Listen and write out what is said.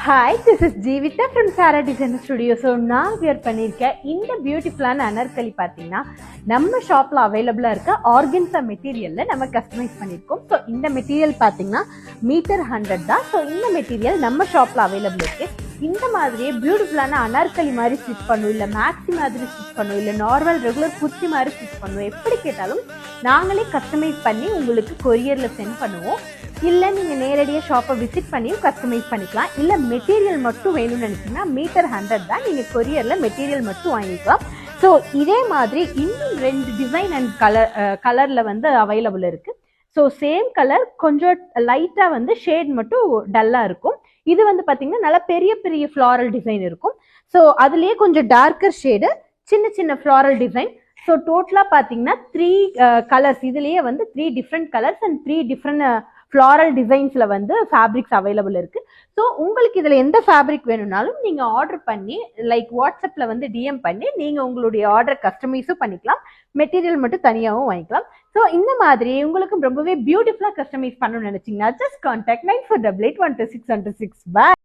Hi, this is Jeevita from Sarah Design Studio. So, நான் wear பண்ணியிருக்க இந்த பியூட்டிஃபுல்லான அனார்கலி பார்த்தீங்கன்னா நம்ம ஷாப்பில் அவைலபிளாக இருக்க ஆர்கன்ஸா மெட்டீரியலில் நம்ம கஸ்டமைஸ் பண்ணியிருக்கோம். ஸோ இந்த மெட்டீரியல் பார்த்தீங்கன்னா மீட்டர் 100 தான். ஸோ இந்த மெட்டீரியல் நம்ம ஷாப்பில் அவைலபிள் இருக்குது. இந்த மாதிரியே பியூட்டிஃபுல்லான அனார்கலி மாதிரி ஸ்டிச் பண்ணுவோம், இல்லை மேக்ஸி மாதிரி ஸ்டிச் பண்ணுவோம், இல்லை நார்மல் ரெகுலர் குர்த்தி மாதிரி ஸ்டிச் பண்ணுவோம். எப்படி கேட்டாலும் நாங்களே கஸ்டமைஸ் பண்ணி உங்களுக்கு கொரியரில் சென்ட் பண்ணுவோம். இல்லை நீங்கள் நேரடியாக ஷாப்பை விசிட் பண்ணியும் கஸ்டமைஸ் பண்ணிக்கலாம். இல்லை மெட்டீரியல் மட்டும் வேணும்னு நினச்சிங்கன்னா மீட்டர் 100 தான், நீங்கள் கொரியரில் மெட்டீரியல் மட்டும் வாங்கிக்கலாம். ஸோ இதே மாதிரி இன்னும் 2 டிசைன் அண்ட் கலரில் வந்து அவைலபிள் இருக்குது. ஸோ சேம் கலர் கொஞ்சம் லைட்டாக வந்து ஷேட் மட்டும் டல்லாக இருக்கும். இது வந்து பார்த்தீங்கன்னா நல்லா பெரிய பெரிய ஃப்ளாரல் டிசைன் இருக்கும். ஸோ அதுலேயே கொஞ்சம் டார்க்கர் ஷேடு, சின்ன சின்ன ஃப்ளாரல் டிசைன். ஸோ டோட்டலாக பார்த்தீங்கன்னா 3 கலர்ஸ், இதுலேயே வந்து 3 different colours and 3 different floral டிசைன்ஸில் வந்து ஃபேப்ரிக்ஸ் அவைலபிள் இருக்குது. ஸோ உங்களுக்கு இதில் எந்த ஃபேப்ரிக் வேணும்னாலும் நீங்கள் ஆர்டர் பண்ணி லைக் வாட்ஸ்அப்பில் வந்து டிஎம் பண்ணி நீங்கள் உங்களுடைய ஆர்டர் கஸ்டமைஸும் பண்ணிக்கலாம், மெட்டீரியல் மட்டும் தனியாகவும் வாங்கிக்கலாம். ஸோ இந்த மாதிரி உங்களுக்கு ரொம்பவே பியூட்டிஃபுல்லாக கஸ்டமைஸ் பண்ணணும்னு நினச்சிங்கன்னா ஜஸ்ட் கான்டாக்ட் 9488126126. பாய்.